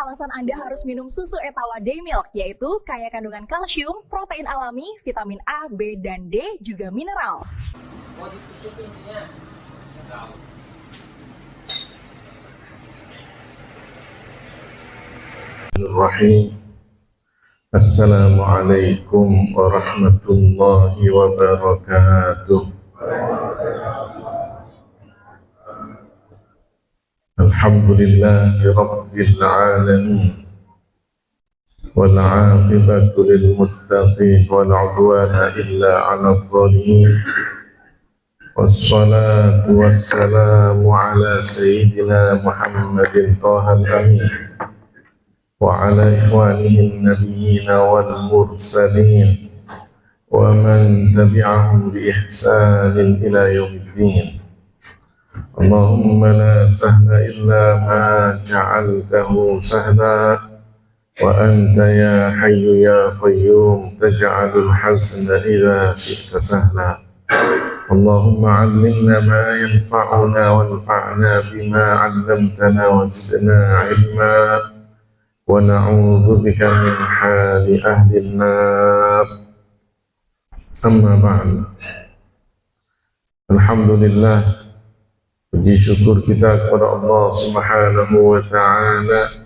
alasan Anda harus minum susu Etawa Day Milk, yaitu kaya kandungan kalsium, protein alami, vitamin A, B, dan D, juga mineral. Assalamualaikum warahmatullahi wabarakatuh. Alhamdulillahi rabbil alamin, wal 'aqibatu lil muttaqin, wal 'udwana illa 'alal zalimin. Wassalatu wassalamu ala sayyidina Muhammadin thahal amin wa ala ikhwanihi an-nabiyyin wal mursalin wa man tabi'ahum bi ihsanin ila yaumiddin. Allahumma la sahla illa ma ja'altahu sahla wa anta ya hayyu ya qayyum taj'alul hazna idza shi'ta sahla. Allahumma 'allimna ma yanfa'una wanfa'na bima 'allamtana wa zidna 'ilma wa na'udzu bika min hali ahli an-nar. Amma ba'd. Alhamdulillah, puji syukur kita kepada Allah Subhanahu wa ta'ala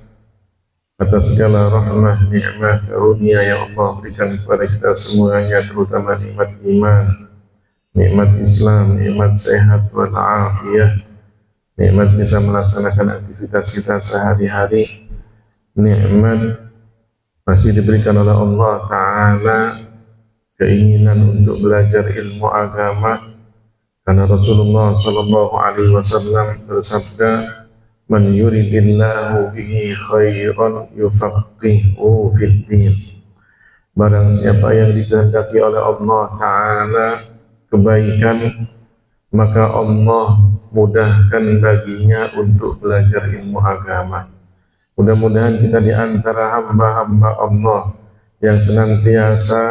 atas segala rahmah, nikmat, karunia yang Allah berikan kepada kita semuanya, terutama nikmat iman, nikmat Islam, nikmat sehat wal afiyah, nikmat bisa melaksanakan aktivitas kita sehari-hari, nikmat masih diberikan oleh Allah Ta'ala keinginan untuk belajar ilmu agama. Karena Rasulullah Sallallahu Alaihi Wasallam bersabda, "Man yuridillahu bihi khairan yufaqihu fiddin." Barang siapa yang dikehendaki oleh Allah Ta'ala kebaikan, maka Allah mudahkan baginya untuk belajar ilmu agama. Mudah-mudahan kita di antara hamba-hamba Allah yang senantiasa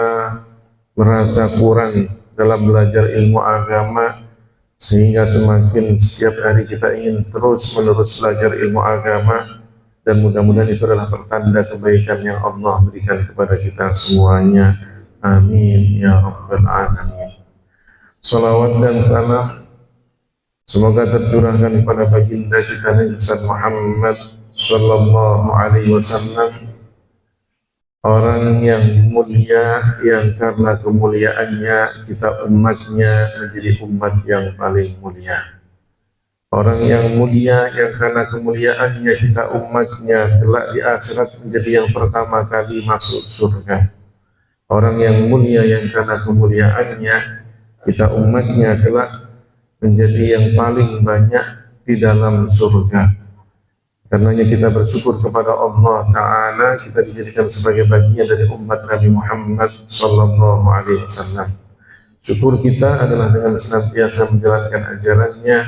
merasa kurang dalam belajar ilmu agama, sehingga semakin setiap hari kita ingin terus-menerus belajar ilmu agama, dan mudah-mudahan itu adalah pertanda kebaikan yang Allah berikan kepada kita semuanya. Amin ya rabbal alamin. Salawat dan salam semoga tercurahkan kepada baginda kita Nabi Muhammad sallallahu alaihi wasallam, orang yang mulia, yang karena kemuliaannya kita umatnya menjadi umat yang paling mulia. Orang yang mulia, yang karena kemuliaannya kita umatnya kelak di akhirat menjadi yang pertama kali masuk surga. Orang yang mulia, yang karena kemuliaannya kita umatnya kelak menjadi yang paling banyak di dalam surga. Karenanya kita bersyukur kepada Allah Ta'ala, kita dijadikan sebagai bagian dari umat Nabi Muhammad Sallallahu Alaihi Wasallam. Syukur kita adalah dengan senantiasa menjalankan ajarannya,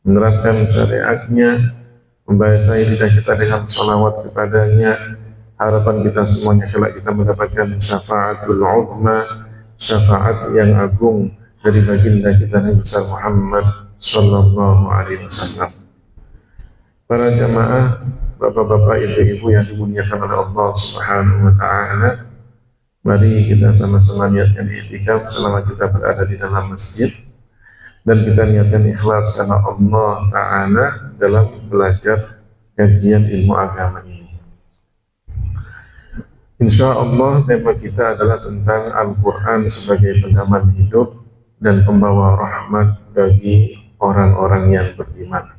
menerapkan syariatnya, membasahi lidah kita dengan salawat kepadanya. Harapan kita semuanya kelak kita mendapatkan syafaatul uzma, syafaat yang agung dari baginda kita Nabi Muhammad Sallallahu Alaihi Wasallam. Para jamaah, bapak-bapak, ibu-ibu yang dimuliakan oleh Allah Subhanahu wa ta'ala, mari kita sama-sama niatkan i'tikaf selama kita berada di dalam masjid, dan kita niatkan ikhlas karena Allah Ta'ala dalam belajar kajian ilmu agama ini. Insya Allah tema kita adalah tentang Al-Quran sebagai pedoman hidup dan pembawa rahmat bagi orang-orang yang beriman.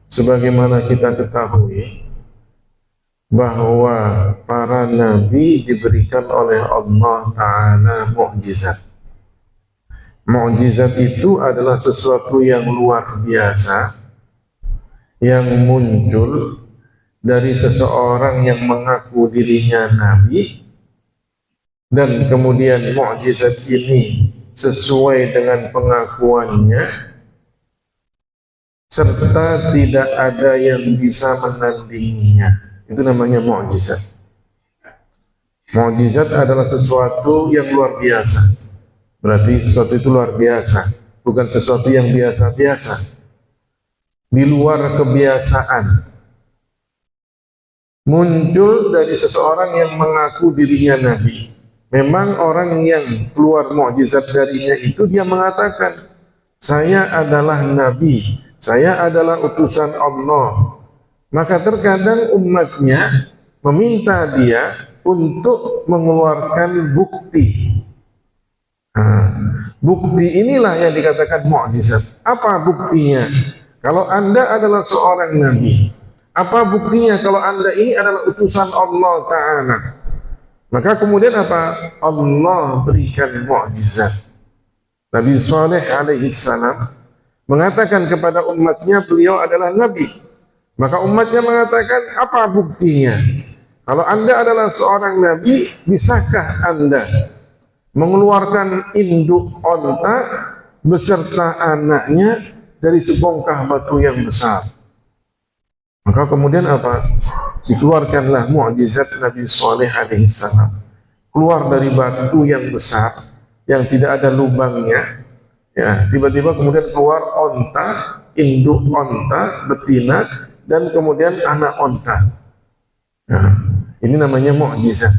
Sebagaimana kita ketahui bahwa para nabi diberikan oleh Allah Ta'ala mukjizat. Mukjizat itu adalah sesuatu yang luar biasa yang muncul dari seseorang yang mengaku dirinya nabi, dan kemudian mukjizat ini sesuai dengan pengakuannya, serta tidak ada yang bisa menandinginya. Itu namanya mukjizat. Mukjizat adalah sesuatu yang luar biasa. Berarti sesuatu itu luar biasa, bukan sesuatu yang biasa-biasa. Di luar kebiasaan. muncul dari seseorang yang mengaku dirinya nabi. Memang orang yang keluar mukjizat darinya itu dia mengatakan, saya adalah nabi, saya adalah utusan Allah. Maka terkadang umatnya meminta dia untuk mengeluarkan bukti. Bukti inilah yang dikatakan mukjizat. Apa buktinya? Kalau Anda adalah seorang nabi, apa buktinya kalau Anda ini adalah utusan Allah Ta'ala? Maka kemudian apa? Allah berikan mukjizat. Nabi Saleh alaihi salam mengatakan kepada umatnya beliau adalah nabi. Maka umatnya mengatakan, apa buktinya? Kalau Anda adalah seorang nabi, bisakah Anda mengeluarkan induk onta beserta anaknya dari sebongkah batu yang besar? Maka kemudian apa? Dikeluarkanlah mukjizat Nabi Saleh alaihissalam. Keluar dari batu yang besar, yang tidak ada lubangnya. Ya, tiba-tiba kemudian keluar onta, induk onta, betina, dan kemudian anak onta. Nah, ini namanya mukjizat.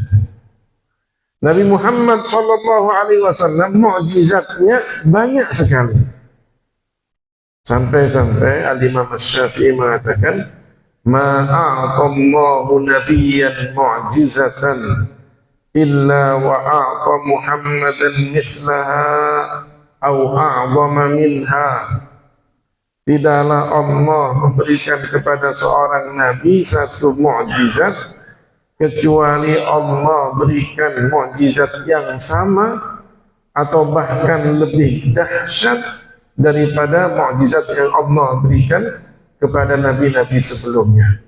Nabi Muhammad sallallahu alaihi wasallam mukjizatnya banyak sekali. Sampai-sampai Al-Imam Syafi'i mengatakan, ma a'tallahu nabiyyan mu'jizatan illa wa a'ta Muhammadan mislaha au a'zama minha. Tidaklah Allah memberikan kepada seorang nabi satu mukjizat kecuali Allah berikan mukjizat yang sama atau bahkan lebih dahsyat daripada mukjizat yang Allah berikan kepada nabi-nabi sebelumnya.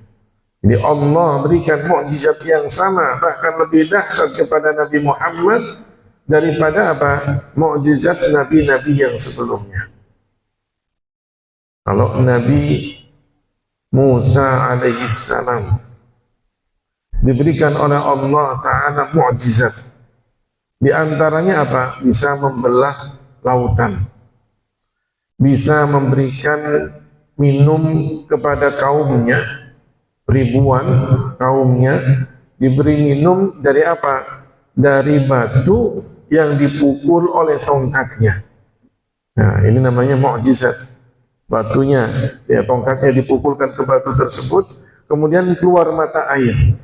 Jadi Allah berikan mukjizat yang sama bahkan lebih dahsyat kepada Nabi Muhammad daripada apa? Mukjizat nabi-nabi yang sebelumnya. Kalau Nabi Musa alaihissalam diberikan oleh Allah Ta'ala mukjizat, di antaranya apa? Bisa membelah lautan, bisa memberikan minum kepada kaumnya, ribuan kaumnya diberi minum dari apa? Dari batu yang dipukul oleh tongkatnya. Nah, ini namanya mukjizat. Batunya, ya, tongkatnya dipukulkan ke batu tersebut, kemudian keluar mata air.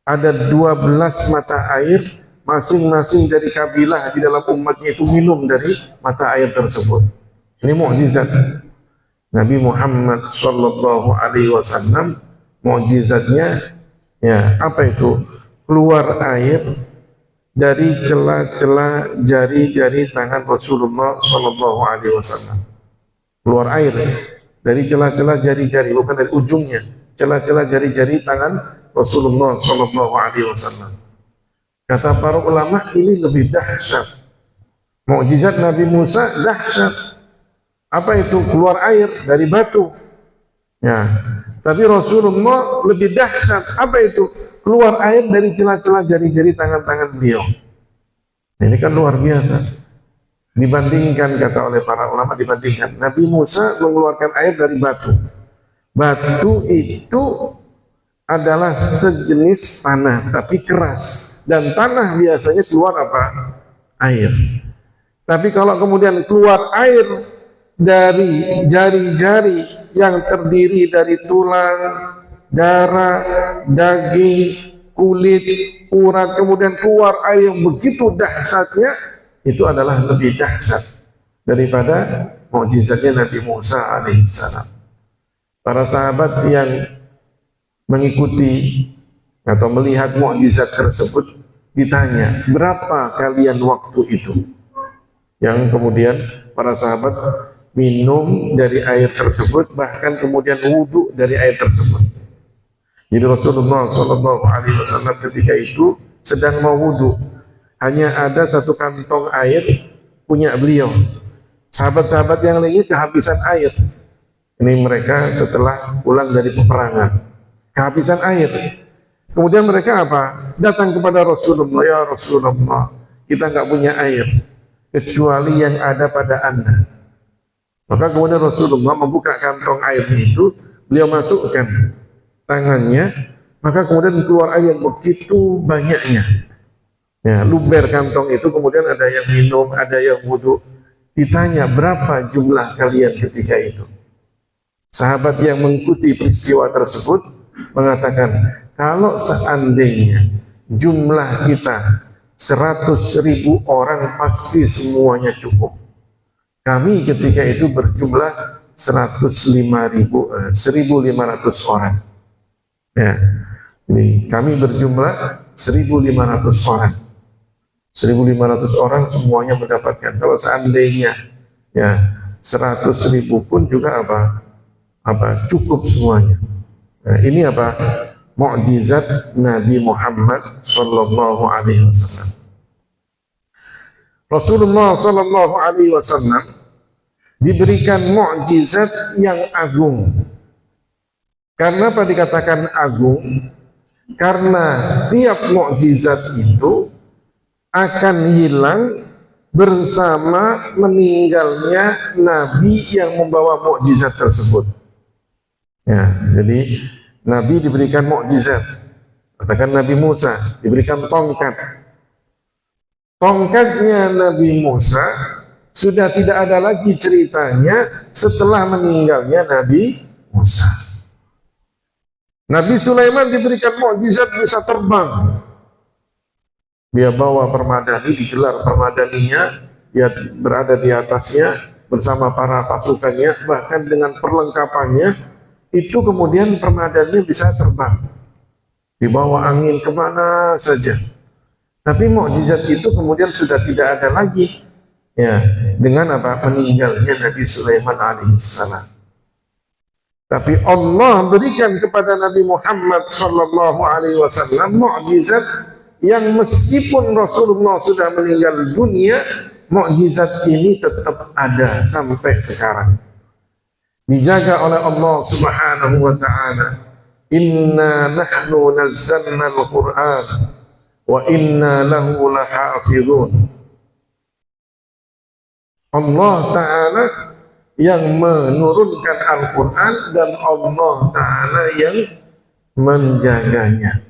Ada 12 mata air, masing-masing dari kabilah di dalam umatnya itu minum dari mata air tersebut. Ini mukjizat. Nabi Muhammad sallallahu alaihi wasallam mukjizatnya, ya, apa itu? Keluar air dari celah-celah jari-jari tangan Rasulullah sallallahu alaihi wasallam. Keluar air dari celah-celah jari-jari, bukan dari ujungnya, celah-celah jari-jari tangan Rasulullah sallallahu alaihi wasallam. Kata para ulama, ini lebih dahsyat. Mukjizat Nabi Musa dahsyat. Apa itu? Keluar air dari batu. Ya. Tapi Rasulullah lebih dahsyat. Apa itu? Keluar air dari celah-celah jari-jari tangan-tangan beliau. Nah, ini kan luar biasa. Dibandingkan, kata oleh para ulama, dibandingkan Nabi Musa mengeluarkan air dari batu. Batu itu adalah sejenis tanah tapi keras, dan tanah biasanya keluar apa? Air. Tapi kalau kemudian keluar air dari jari-jari yang terdiri dari tulang, darah, daging, kulit, urat, kemudian keluar air yang begitu dahsyatnya, itu adalah lebih dahsyat daripada mukjizatnya Nabi Musa alaihissalam. Para sahabat yang mengikuti atau melihat mukjizat tersebut ditanya, berapa kalian waktu itu? Yang kemudian para sahabat minum dari air tersebut, bahkan kemudian wudhu dari air tersebut. Jadi Rasulullah SAW ketika itu sedang mau wudhu, hanya ada satu kantong air punya beliau. Sahabat-sahabat yang lainnya kehabisan air. Ini mereka setelah pulang dari peperangan, kehabisan air. Kemudian mereka apa? Datang kepada Rasulullah, ya Rasulullah, kita nggak punya air kecuali yang ada pada Anda. Maka kemudian Rasulullah membuka kantong air itu, beliau masukkan tangannya, maka kemudian keluar air begitu banyaknya. Ya, luber kantong itu kemudian ada yang minum, ada yang wudhu. Ditanya berapa jumlah kalian ketika itu. Sahabat yang mengikuti peristiwa tersebut mengatakan, kalau seandainya jumlah kita 100.000 orang pasti semuanya cukup. Kami ketika itu berjumlah 1.500 orang. Ya, ini kami berjumlah 1.500 orang. 1.500 orang semuanya mendapatkan. Kalau seandainya ya 100.000 pun juga apa cukup semuanya. Nah, ini apa? Mukjizat Nabi Muhammad sallallahu alaihi wasallam. Rasulullah sallallahu alaihi wasallam diberikan mukjizat yang agung. Karena apa dikatakan agung? Karena setiap mukjizat itu akan hilang bersama meninggalnya Nabi yang membawa mukjizat tersebut. Ya, jadi Nabi diberikan mukjizat. Katakan Nabi Musa diberikan tongkat. Tongkatnya Nabi Musa sudah tidak ada lagi ceritanya setelah meninggalnya Nabi Musa. Nabi Sulaiman diberikan mukjizat bisa terbang. Dia bawa permadani, digelar permadaninya, dia berada di atasnya bersama para pasukannya, bahkan dengan perlengkapannya, itu kemudian permadaninya bisa terbang. Dibawa angin kemana saja. Tapi mukjizat itu kemudian sudah tidak ada lagi. Ya, dengan apa? Meninggalnya Nabi Sulaiman alaihissalam. Tapi Allah berikan kepada Nabi Muhammad sallallahu alaihi wasallam mukjizat yang meskipun Rasulullah sudah meninggal dunia, mukjizat ini tetap ada sampai sekarang. Dijaga oleh Allah Subhanahu wa ta'ala. Inna nahnu nazzalna al-Qur'an wa inna lahu lahafizun. Allah Ta'ala yang menurunkan Al-Quran dan Allah Ta'ala yang menjaganya.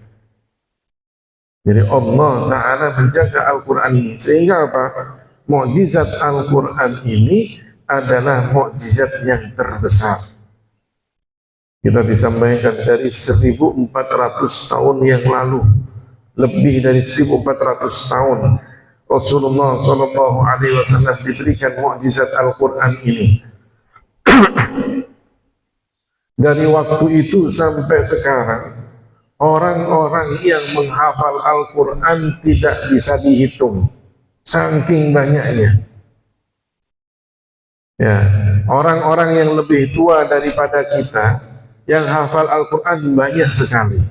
Jadi Allah Ta'ala menjaga Al-Quran ini. Sehingga apa? Mukjizat Al-Quran ini adalah mukjizat yang terbesar. Kita bisa bayangkan dari 1400 tahun yang lalu, lebih dari 1400 tahun, Rasulullah SAW diberikan mukjizat Al-Quran ini. Dari waktu itu sampai sekarang, orang-orang yang menghafal Al-Quran tidak bisa dihitung, saking banyaknya. Ya, orang-orang yang lebih tua daripada kita yang hafal Al-Quran banyak sekali.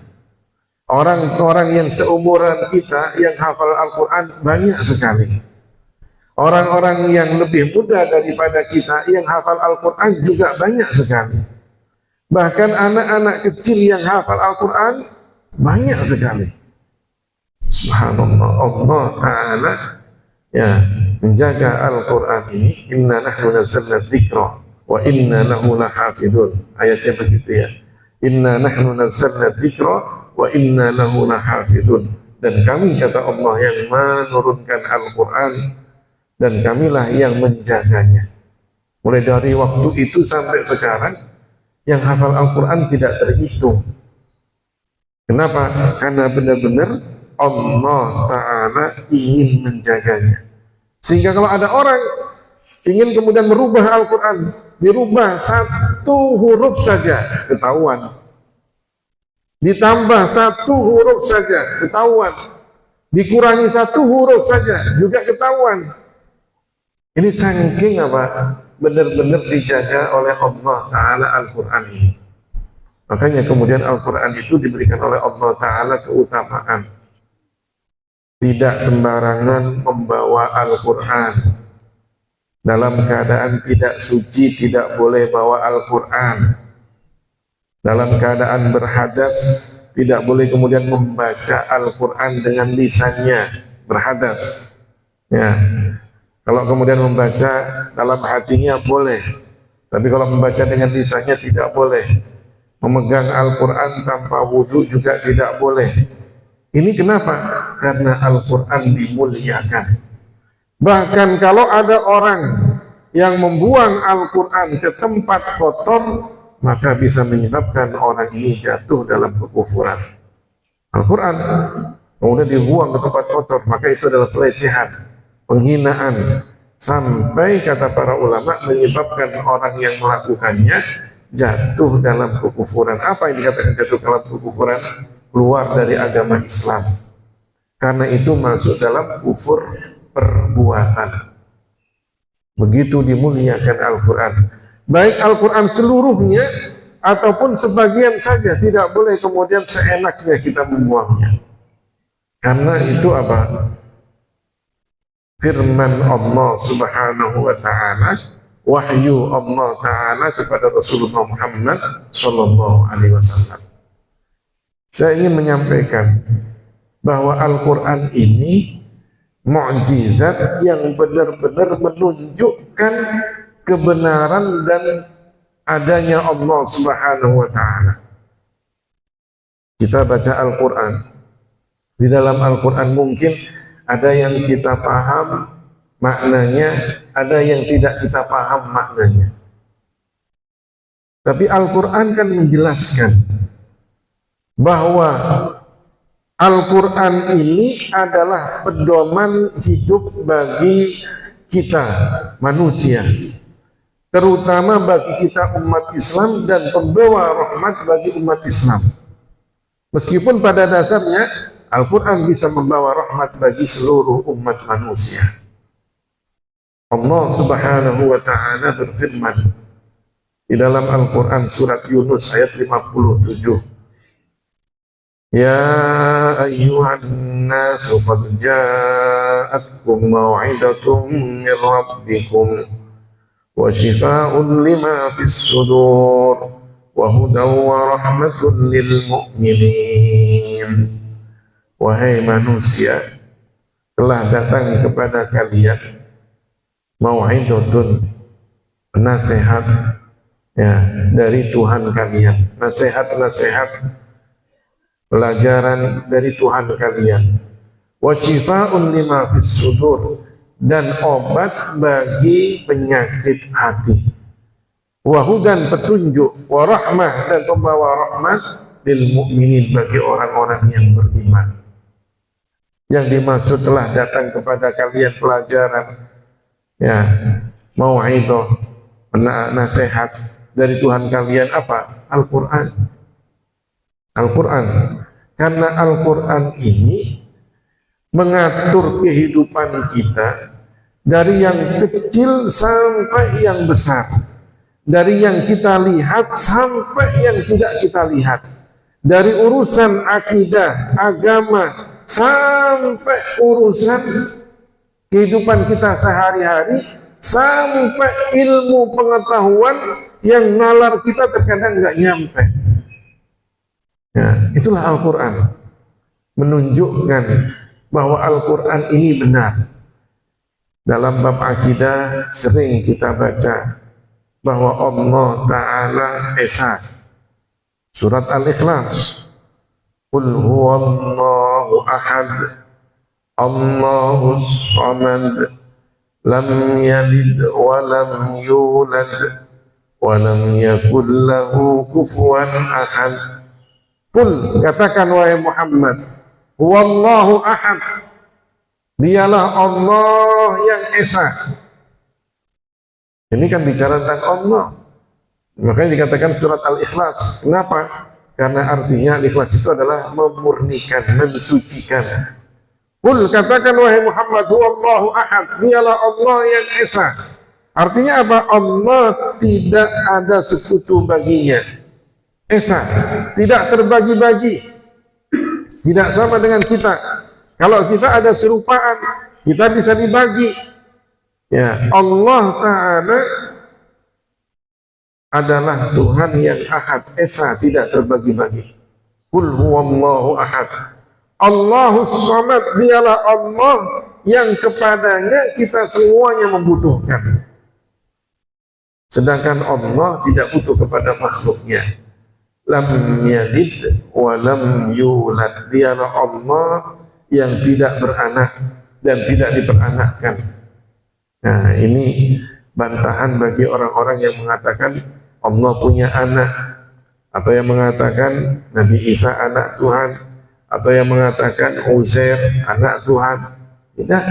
Orang-orang yang seumuran kita yang hafal Al-Quran banyak sekali. Orang-orang yang lebih muda daripada kita yang hafal Al-Quran juga banyak sekali. Bahkan anak-anak kecil yang hafal Al-Quran banyak sekali. Subhanallah, Allah Ta'ala ya menjaga Al-Quran ini. Inna nahnu nazzalna dzikra wa inna lahu lahafidun. Ayatnya begitu ya. Inna nahnu nazzalna dzikra wa inna lahu lahafidun. Dan kami, kata Allah, yang menurunkan Al-Quran dan kamilah yang menjaganya. Mulai dari waktu itu sampai sekarang yang hafal Al-Quran tidak terhitung. Kenapa? Karena benar-benar Allah Ta'ala ingin menjaganya. Sehingga kalau ada orang ingin kemudian merubah Al-Quran, dirubah satu huruf saja, ketahuan. Ditambah satu huruf saja, ketahuan. Dikurangi satu huruf saja, juga ketahuan. Ini saking apa? Benar-benar dijaga oleh Allah Ta'ala Al-Quran ini. Makanya kemudian Al-Quran itu diberikan oleh Allah Ta'ala keutamaan. Tidak sembarangan membawa Al-Quran. Dalam keadaan tidak suci tidak boleh bawa Al-Quran. Dalam keadaan berhadas tidak boleh kemudian membaca Al-Quran dengan lisannya berhadas. Ya. Kalau kemudian membaca dalam hatinya boleh, tapi kalau membaca dengan lisannya tidak boleh. Memegang Al-Quran tanpa wudhu juga tidak boleh. Ini kenapa? Karena Al-Quran dimuliakan. Bahkan kalau ada orang yang membuang Al-Quran ke tempat kotor, maka bisa menyebabkan orang ini jatuh dalam kekufuran. Al-Quran kemudian dibuang ke tempat kotor, maka itu adalah pelecehan, penghinaan, sampai kata para ulama menyebabkan orang yang melakukannya jatuh dalam kekufuran. Apa yang dikatakan jatuh dalam kekufuran? Keluar dari agama Islam. Karena itu masuk dalam kufur perbuatan. Begitu dimuliakan Al-Quran. Baik Al-Quran seluruhnya ataupun sebagian saja, tidak boleh kemudian seenaknya kita membuangnya. Karena itu apa? Firman Allah Subhanahu wa ta'ala, wahyu Allah Ta'ala kepada Rasulullah Muhammad Sallallahu Alaihi Wasallam. Saya ingin menyampaikan bahwa Al-Quran ini mukjizat yang benar-benar menunjukkan kebenaran dan adanya Allah Subhanahu wa Ta'ala. Kita baca Al-Quran, di dalam Al-Quran mungkin ada yang kita paham maknanya, ada yang tidak kita paham maknanya. Tapi Al-Quran kan menjelaskan bahwa Al-Quran ini adalah pedoman hidup bagi kita manusia, terutama bagi kita umat Islam dan pembawa rahmat bagi umat Islam. Meskipun pada dasarnya Al-Quran bisa membawa rahmat bagi seluruh umat manusia. Allah Subhanahu wa Ta'ala berfirman di dalam Al-Quran surat Yunus ayat 57. Ya ayyuhan nasu qad ja'atkum maw'idatun min rabbikum wa shifaa'un lima fis sudur wa hudaw wa rahmatun lil mu'minin. Wahai manusia, telah datang kepada kalian mau'idotun, nasihat ya dari Tuhan kalian, nasihat-nasihat pelajaran dari Tuhan kalian, wa shifa'un lima fis sudur, dan obat bagi penyakit hati, wa hudan, petunjuk, wa rahmah, dan pembawa rahmat lil mu'minin, bagi orang-orang yang beriman. Yang dimaksud telah datang kepada kalian pelajaran ya mau'idhah, nasihat dari Tuhan kalian apa? Al-Quran. Al-Quran. Karena Al-Quran ini mengatur kehidupan kita dari yang kecil sampai yang besar, dari yang kita lihat sampai yang tidak kita lihat, dari urusan akidah, agama, sampai urusan kehidupan kita sehari-hari, sampai ilmu pengetahuan yang nalar kita terkadang nggak nyampe. Ya, itulah Al-Quran, menunjukkan bahwa Al-Quran ini benar. Dalam bab akidah sering kita baca bahwa Allah Ta'ala Esa. Surat Al-Ikhlas, Qul huwallahu ahad, Allahus samad, lam yalid wa lam yulad, wa lam yakul lahu kufuwan ahad. Qul, katakan wahai Muhammad, huwallahu ahad, dialah Allah yang Esa. Ini kan bicara tentang Allah. Makanya dikatakan surat Al-Ikhlas. Kenapa? Karena artinya Al-Ikhlas itu adalah memurnikan, mensucikan. Qul, katakan wahai Muhammad, huwallahu ahad, dialah Allah yang Esa. Artinya apa? Allah tidak ada sekutu baginya. Esa, tidak terbagi-bagi, tidak sama dengan kita. Kalau kita ada serupaan, kita bisa dibagi. Ya, Allah Ta'ala adalah Tuhan yang ahad, Esa, tidak terbagi-bagi. Qul huwallahu ahad, Allahus samad, dialah Allah yang kepadanya kita semuanya membutuhkan. Sedangkan Allah tidak butuh kepada makhluknya. lam yalid wa lam yulad. Dialah Allah yang tidak beranak dan tidak diperanakkan. Nah, ini bantahan bagi orang-orang yang mengatakan Allah punya anak, atau yang mengatakan Nabi Isa anak Tuhan, atau yang mengatakan Uzair anak Tuhan. Tidak.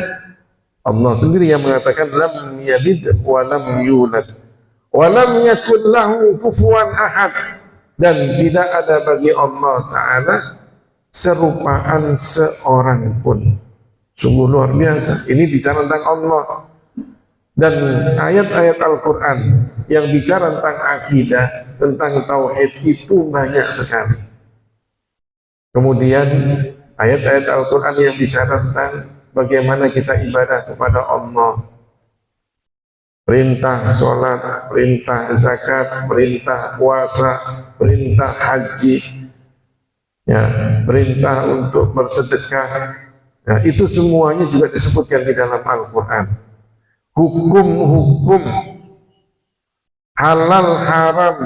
Allah sendiri yang mengatakan lam yalid wa lam yulad wa lam yakul lahu kufuwan ahad, dan tidak ada bagi Allah Ta'ala serupaan seorang pun. Sungguh luar biasa. Ini bicara tentang Allah. Dan ayat-ayat Al-Quran yang bicara tentang akidah, tentang tauhid itu banyak sekali. Kemudian ayat-ayat Al-Quran yang bicara tentang bagaimana kita ibadah kepada Allah. Perintah sholat, perintah zakat, perintah puasa, perintah haji, ya, perintah untuk bersedekah. Nah, itu semuanya juga disebutkan di dalam Al-Quran. Hukum-hukum halal haram,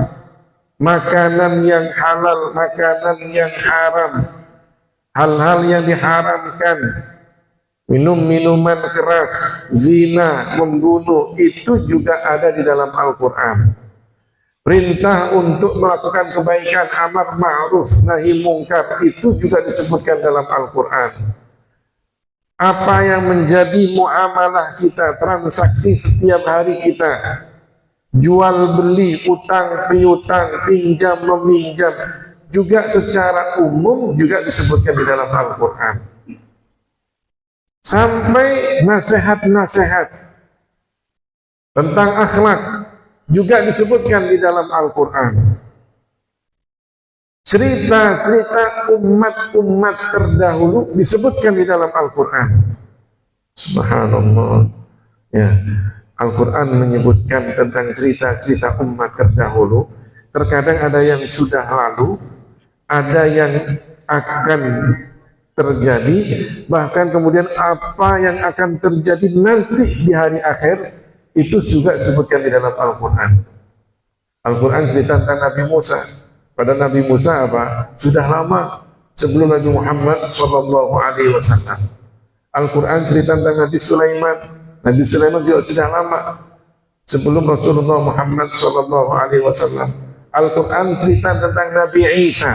makanan yang halal, makanan yang haram, hal-hal yang diharamkan, minum-minuman keras, zina, membunuh, itu juga ada di dalam Al-Quran. Perintah untuk melakukan kebaikan, amar ma'ruf, nahi mungkar, itu juga disebutkan dalam Al-Quran. Apa yang menjadi muamalah kita, transaksi setiap hari kita, jual beli, utang piutang, pinjam meminjam, juga secara umum juga disebutkan di dalam Al-Quran. Sampai nasihat-nasihat tentang akhlak juga disebutkan di dalam Al-Quran. Cerita-cerita umat-umat terdahulu disebutkan di dalam Al-Quran. Subhanallah. Ya, Al-Quran menyebutkan tentang cerita-cerita umat terdahulu. Terkadang ada yang sudah lalu, ada yang akan terjadi, bahkan kemudian apa yang akan terjadi nanti di hari akhir, itu juga disebutkan di dalam Al-Quran. Al-Quran cerita tentang Nabi Musa. Pada Nabi Musa apa? Sudah lama sebelum Nabi Muhammad SAW. Al-Quran cerita tentang Nabi Sulaiman. Nabi Sulaiman juga sudah lama sebelum Rasulullah Muhammad SAW. Al-Quran cerita tentang Nabi Isa.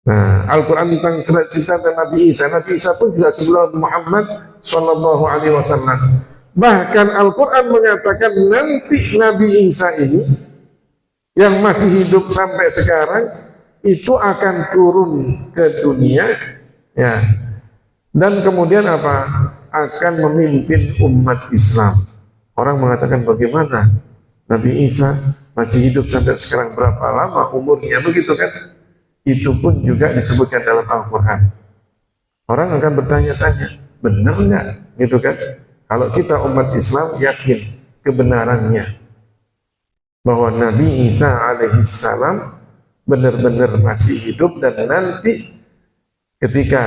Nah, Al-Quran tentang cerita tentang Nabi Isa. Nabi Isa pun juga sebelum Muhammad SAW. Bahkan Al-Quran mengatakan nanti Nabi Isa ini yang masih hidup sampai sekarang itu akan turun ke dunia, ya, dan kemudian apa? Akan memimpin umat Islam. Orang mengatakan bagaimana Nabi Isa masih hidup sampai sekarang, berapa lama umurnya, begitu kan? Itu pun juga disebutkan dalam Al-Quran. Orang akan bertanya-tanya, benar nggak? Gitu kan? Kalau kita umat Islam yakin kebenarannya bahwa Nabi Isa alaihissalam benar-benar masih hidup, dan nanti ketika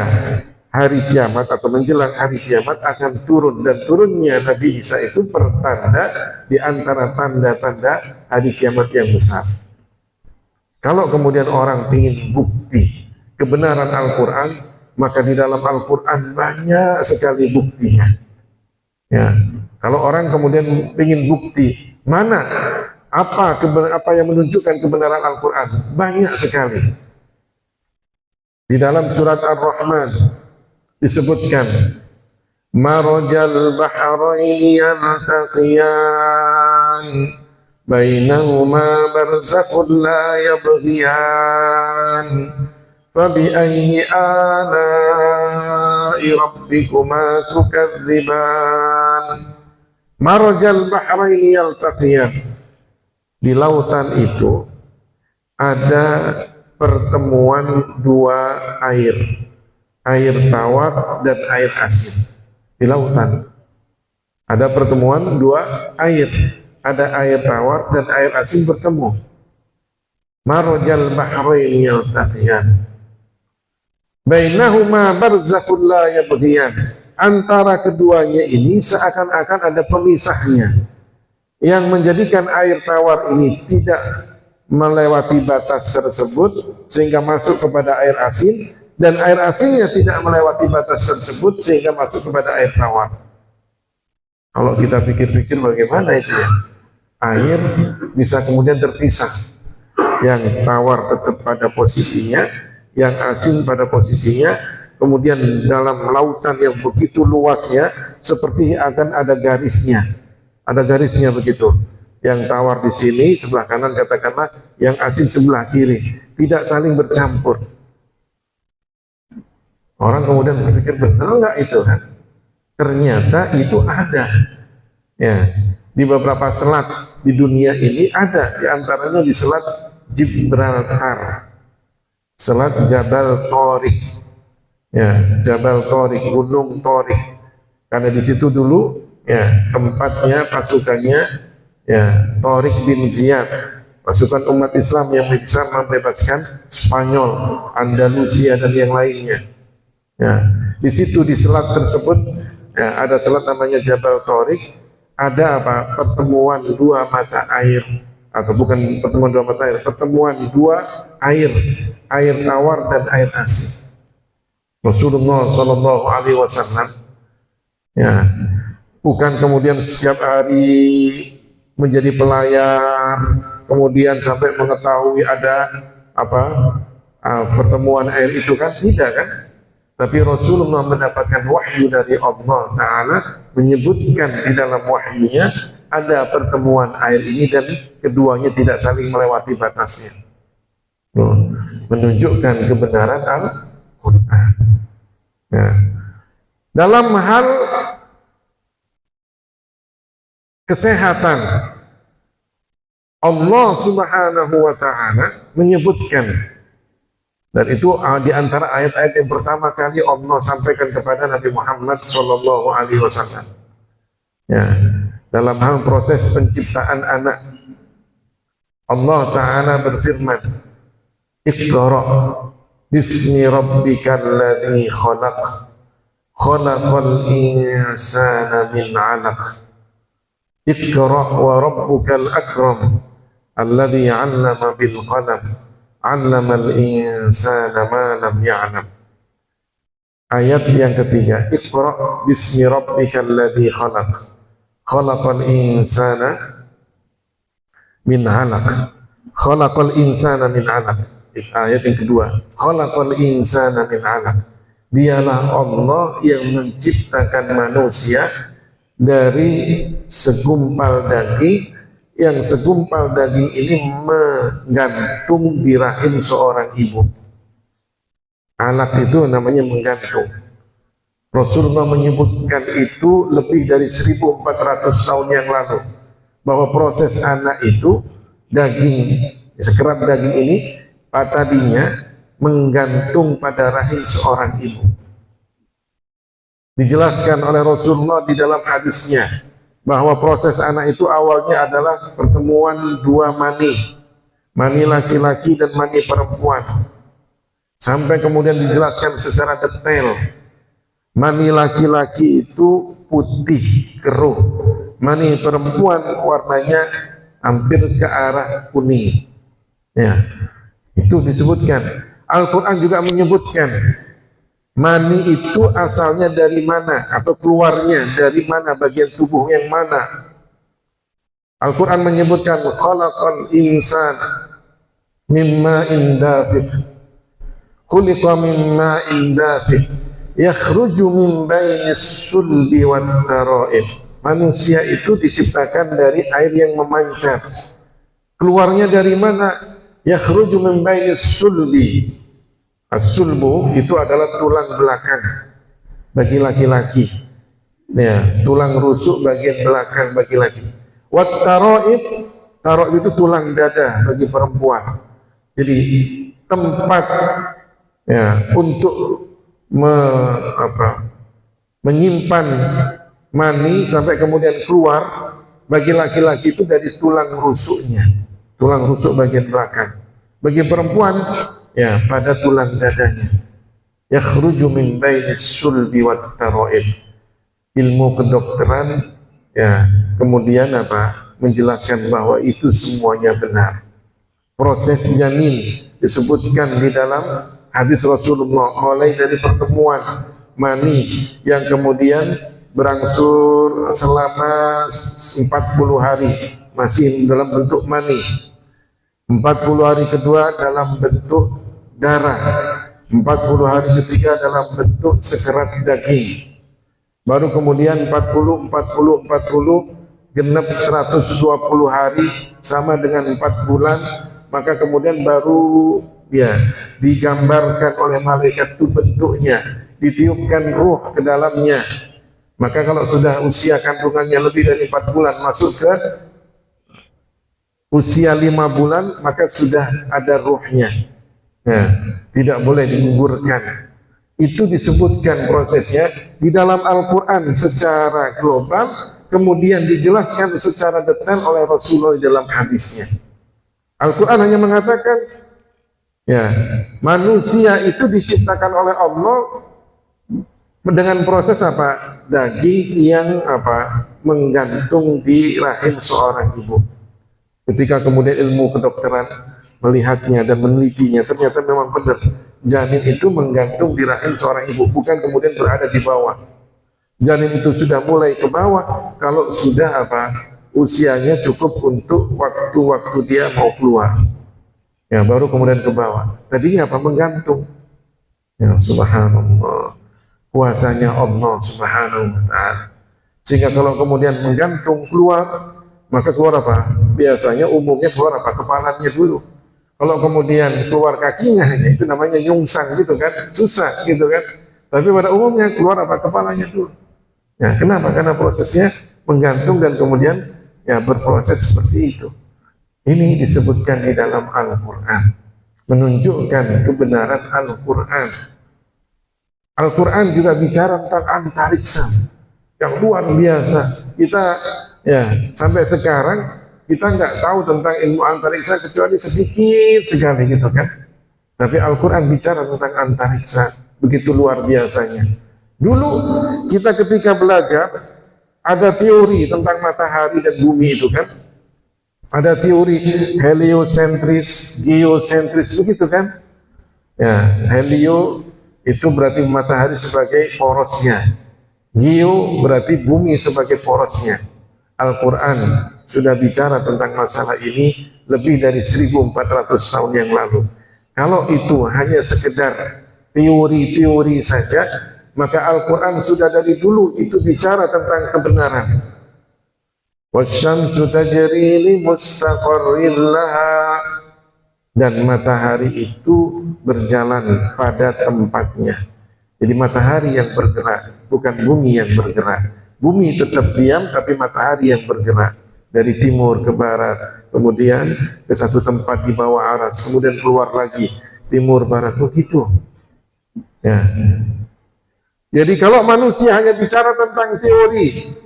hari kiamat atau menjelang hari kiamat akan turun, dan turunnya Nabi Isa itu pertanda di antara tanda-tanda hari kiamat yang besar. Kalau kemudian orang ingin bukti kebenaran Al-Quran, maka di dalam Al-Quran banyak sekali buktinya. Ya, kalau orang kemudian ingin bukti mana apa yang menunjukkan kebenaran Al-Quran, banyak sekali. Di dalam surat Ar-Rahman disebutkan marajal bahraini yaltaqiyan bainahuma barzakhun la yabghiyan fabi ayyi ala'i rabbikuma tukadziban. Marajal bahraini yaltaqiyan, di lautan itu ada pertemuan dua air, air tawar dan air asin. Di lautan ada pertemuan dua air, ada air tawar dan air asin bertemu. Marajal bahraini yaltaqiyan bainahuma barzakhun la yabghiyan. Antara keduanya ini seakan-akan ada pemisahnya, yang menjadikan air tawar ini tidak melewati batas tersebut sehingga masuk kepada air asin, dan air asinnya tidak melewati batas tersebut sehingga masuk kepada air tawar. Kalau kita pikir-pikir bagaimana itu ya? Air bisa kemudian terpisah, yang tawar tetap pada posisinya, yang asin pada posisinya, kemudian dalam lautan yang begitu luasnya seperti akan ada garisnya begitu. Yang tawar di sini sebelah kanan katakanlah, yang asin sebelah kiri, tidak saling bercampur. Orang kemudian berpikir, benar nggak itu kan? Ternyata itu ada. Ya, di beberapa selat di dunia ini ada, di antaranya di selat Gibraltar, selat Jabal Tariq. Ya, Jabal Tariq, Gunung Tariq. Karena di situ dulu ya tempatnya pasukannya ya Tariq bin Ziyad, pasukan umat Islam yang bisa membebaskan Spanyol, Andalusia dan yang lainnya. Ya, di situ di selat tersebut ya, ada selat namanya Jabal Tariq. Ada apa? Pertemuan dua mata air, atau bukan pertemuan dua mata air, pertemuan dua air tawar dan air asin. Rasulullah Shallallahu Alaihi Wasallam ya bukan kemudian setiap hari menjadi pelayar kemudian sampai mengetahui ada apa pertemuan air itu kan, tidak kan? Tapi Rasulullah mendapatkan wahyu dari Allah Ta'ala, menyebutkan di dalam wahyunya ada pertemuan air ini dan keduanya tidak saling melewati batasnya. Menunjukkan kebenaran Al-Quran. Nah, dalam hal kesehatan, Allah Subhanahu wa Ta'ala menyebutkan, dan itu di antara ayat-ayat yang pertama kali Allah sampaikan kepada Nabi Muhammad Sallallahu Alaihi Wasallam. Ya, dalam hal proses penciptaan anak, Allah Ta'ala berfirman, Iqra bismi rabbikal ladzi khalaq, khalaqal insana min 'alaq. Iqra wa rabbukal akram, alladzi 'allama bil qalam, 'allamal insana ma lam ya'lam. Ayat yang ketiga, Iqra bismi rabbikal ladzi khalaq, khalaqal insana min 'alaq, khalaqal insana min 'alaq. Ayat yang kedua, khalaqal insana min 'alaq. Dialah Allah yang menciptakan manusia dari segumpal daging, yang segumpal daging ini menggantung di rahim seorang ibu. Anak itu namanya menggantung. Rasulullah menyebutkan itu lebih dari 1400 tahun yang lalu, bahwa proses anak itu, daging, sekerap daging ini tadinya menggantung pada rahim seorang ibu. Dijelaskan oleh Rasulullah di dalam hadisnya bahwa proses anak itu awalnya adalah pertemuan dua mani laki-laki dan mani perempuan, sampai kemudian dijelaskan secara detail. Mani laki-laki itu putih keruh, mani perempuan warnanya hampir ke arah kuning. Ya, itu disebutkan. Al-Quran juga menyebutkan mani itu asalnya dari mana, atau keluarnya dari mana, bagian tubuh yang mana. Al-Quran menyebutkan khalaqal insan mimma indafiq, khuliqa mimma indafiq, yakhruju min bainis sulbi wat tara'ib. Manusia itu diciptakan dari air yang memancar. Keluarnya dari mana? Yakhruju min bainis sulbi. As-sulbu itu adalah tulang belakang bagi laki-laki. Ya, tulang rusuk bagian belakang bagi laki. Wat tara'ib, tara'ib itu tulang dada bagi perempuan. Jadi tempat ya untuk menyimpan mani sampai kemudian keluar bagi laki-laki itu dari tulang rusuknya, tulang rusuk bagian belakang. Bagi perempuan ya pada tulang dadanya. Yakhruju min bainis sulbi wat tara'ib. Ilmu kedokteran ya kemudian menjelaskan bahwa itu semuanya benar. proses janin disebutkan di dalam hadis Rasulullah, mulai dari pertemuan mani yang kemudian berangsur selama 40 hari masih dalam bentuk mani, 40 hari kedua dalam bentuk darah, 40 hari ketiga dalam bentuk sekerat daging, baru kemudian 40 genap 120 hari sama dengan 4 bulan, maka kemudian baru ya digambarkan oleh malaikat itu bentuknya, ditiupkan ruh ke dalamnya. Maka kalau sudah usia kandungannya lebih dari 4 bulan masuk ke usia 5 bulan, maka sudah ada ruhnya. Nah, tidak boleh digugurkan. Itu disebutkan prosesnya di dalam Al-Quran secara global, kemudian dijelaskan secara detail oleh Rasulullah dalam hadisnya. Al-Quran hanya mengatakan, ya, manusia itu diciptakan oleh Allah dengan proses apa? Daging yang apa? Menggantung di rahim seorang ibu. Ketika kemudian ilmu kedokteran melihatnya dan menelitinya, ternyata memang benar janin itu menggantung di rahim seorang ibu, bukan kemudian berada di bawah. Janin itu sudah mulai ke bawah kalau sudah apa? Usianya cukup untuk waktu-waktu dia mau keluar. Ya, baru kemudian ke bawah. Tadinya apa? Menggantung. Ya, subhanallah. Kuasanya Allah subhanahu wa ta'ala. Sehingga kalau kemudian menggantung keluar, maka keluar apa? Biasanya umumnya keluar apa? Kepalanya dulu. Kalau kemudian keluar kakinya, itu namanya nyungsang gitu kan, susah gitu kan. Tapi pada umumnya keluar apa? Kepalanya dulu. Ya, kenapa? Karena prosesnya menggantung dan kemudian ya berproses seperti itu. Ini disebutkan di dalam Al-Quran, menunjukkan kebenaran Al-Quran. Al-Quran juga bicara tentang antariksa yang luar biasa. Kita ya sampai sekarang kita nggak tahu tentang ilmu antariksa kecuali sedikit sekali gitu kan. Tapi Al-Quran bicara tentang antariksa begitu luar biasanya. Dulu kita ketika belajar ada teori tentang matahari dan bumi itu kan. Ada teori heliosentris, geosentris begitu kan. Ya, helio itu berarti matahari sebagai porosnya. Geo berarti bumi sebagai porosnya. Al-Quran sudah bicara tentang masalah ini lebih dari 1400 tahun yang lalu. Kalau itu hanya sekedar teori-teori saja, maka Al-Quran sudah dari dulu itu bicara tentang kebenaran. Wasyamsu tajri li mustaqarrin laha, dan matahari itu berjalan pada tempatnya. Jadi matahari yang bergerak, bukan bumi yang bergerak. Bumi tetap diam, tapi matahari yang bergerak dari timur ke barat, kemudian ke satu tempat di bawah aras, kemudian keluar lagi timur barat, begitu. Ya. Jadi kalau manusia hanya bicara tentang teori,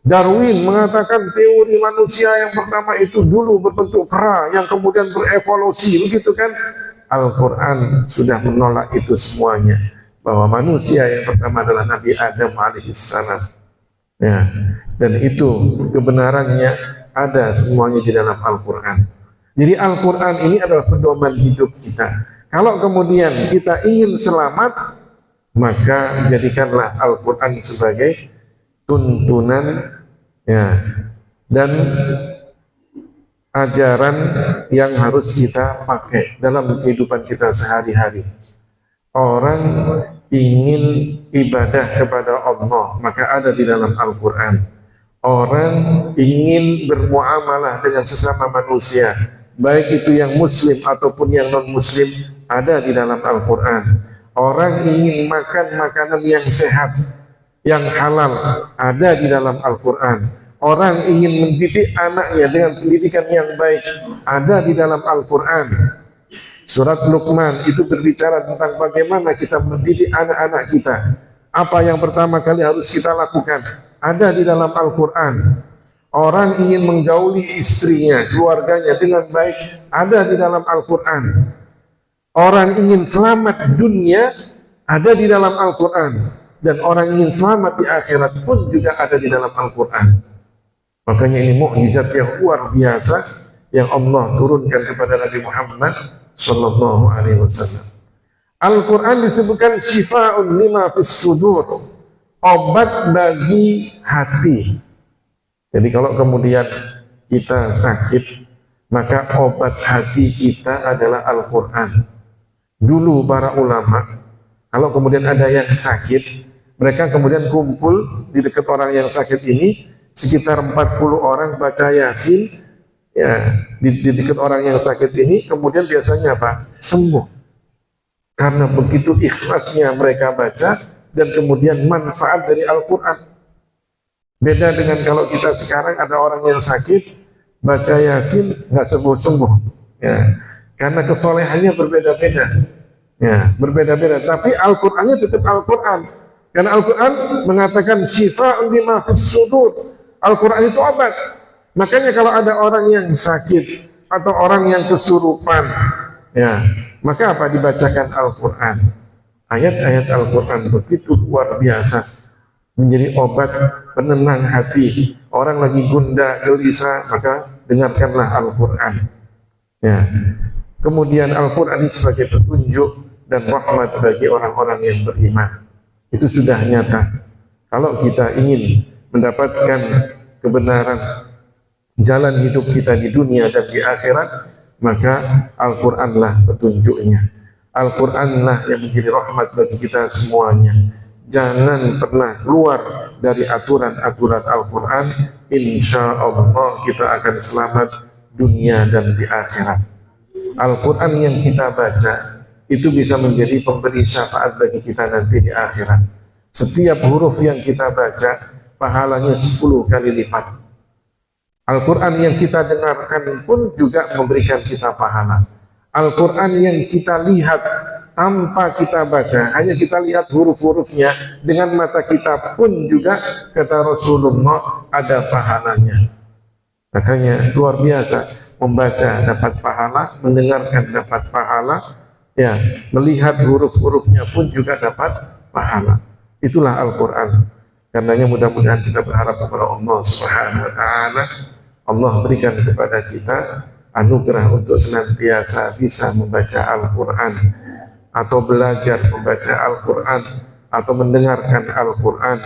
Darwin mengatakan teori manusia yang pertama itu dulu berbentuk kera, yang kemudian berevolusi, begitu kan? Al-Quran sudah menolak itu semuanya, bahwa manusia yang pertama adalah Nabi Adam alaihissalam. Ya, dan itu kebenarannya ada semuanya di dalam Al-Quran. Jadi Al-Quran ini adalah pedoman hidup kita. Kalau kemudian kita ingin selamat, maka jadikanlah Al-Quran sebagai tuntunan ya, dan ajaran yang harus kita pakai dalam kehidupan kita sehari-hari. Orang ingin ibadah kepada Allah, maka ada di dalam Al-Quran. Orang ingin bermuamalah dengan sesama manusia, baik itu yang muslim ataupun yang non-muslim, ada di dalam Al-Quran. Orang ingin makan makanan yang sehat, yang halal, ada di dalam Al-Quran. Orang ingin mendidik anaknya dengan pendidikan yang baik, ada di dalam Al-Quran. Surat Luqman itu berbicara tentang bagaimana kita mendidik anak-anak kita. Apa yang pertama kali harus kita lakukan, ada di dalam Al-Quran. Orang ingin menggauli istrinya, keluarganya dengan baik, ada di dalam Al-Quran. Orang ingin selamat dunia, ada di dalam Al-Quran. Dan orang ingin selamat di akhirat pun juga ada di dalam Al-Quran. Makanya ini mukjizat yang luar biasa yang Allah turunkan kepada Nabi Muhammad sallallahu alaihi wasallam. Al-Quran disebutkan syifa'un lima fis sudur, obat bagi hati. Jadi kalau kemudian kita sakit, maka obat hati kita adalah Al-Quran. Dulu para ulama, kalau kemudian ada yang sakit, mereka kemudian kumpul di dekat orang yang sakit ini, sekitar 40 orang baca Yasin, ya, di dekat orang yang sakit ini, kemudian biasanya apa? Sembuh. Karena begitu ikhlasnya mereka baca dan kemudian manfaat dari Al-Quran. Beda dengan kalau kita sekarang ada orang yang sakit, baca Yasin nggak sembuh-sembuh, ya, karena kesolehannya berbeda-beda, ya, berbeda-beda. Tapi Al-Qurannya tetap Al-Quran, karena Al-Quran mengatakan syifa'un lima fis sudur. Al-Quran itu obat. Makanya kalau ada orang yang sakit atau orang yang kesurupan, ya, maka apa? Dibacakan Al-Quran. Ayat-ayat Al-Quran begitu luar biasa, menjadi obat penenang hati. Orang lagi gundah, gelisah, maka dengarkanlah Al-Quran. Ya. Kemudian Al-Quran ini sebagai petunjuk dan rahmat bagi orang-orang yang beriman. Itu sudah nyata. Kalau kita ingin mendapatkan kebenaran jalan hidup kita di dunia dan di akhirat, maka Al-Quranlah petunjuknya. Al-Quranlah yang menjadi rahmat bagi kita semuanya. Jangan pernah keluar dari aturan-aturan Al-Quran. Insya Allah kita akan selamat dunia dan di akhirat. Al-Quran yang kita baca itu bisa menjadi pemberi syafaat bagi kita nanti di akhirat. Setiap huruf yang kita baca pahalanya 10 kali lipat. Al-Quran yang kita dengarkan pun juga memberikan kita pahala. Al-Quran yang kita lihat tanpa kita baca, hanya kita lihat huruf-hurufnya dengan mata kita pun juga, kata Rasulullah, ada pahalanya. Makanya luar biasa, membaca dapat pahala, mendengarkan dapat pahala, ya, melihat huruf-hurufnya pun juga dapat pahala. Itulah Al-Quran. Karenanya mudah-mudahan kita berharap kepada Allah Subhanahu wa Ta'ala, Allah berikan kepada kita anugerah untuk senantiasa bisa membaca Al-Quran, atau belajar membaca Al-Quran, atau mendengarkan Al-Quran,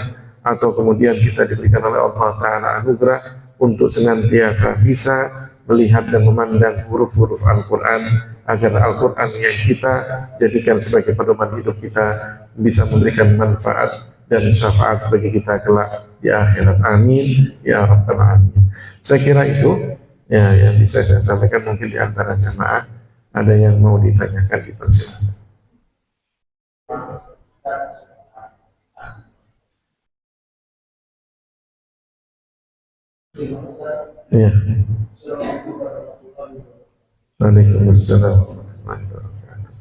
atau kemudian kita diberikan oleh Allah Ta'ala anugerah untuk senantiasa bisa melihat dan memandang huruf-huruf Al-Quran, agar Al-Quran yang kita jadikan sebagai pedoman hidup kita bisa memberikan manfaat dan syafaat bagi kita kelak di akhirat. Amin ya rabbal alamin. Saya kira itu ya yang bisa saya sampaikan. Mungkin di antara jamaah ada yang mau ditanyakan, dipersilakan. Ya. Waalaikumsalam warahmatullahi wabarakatuh.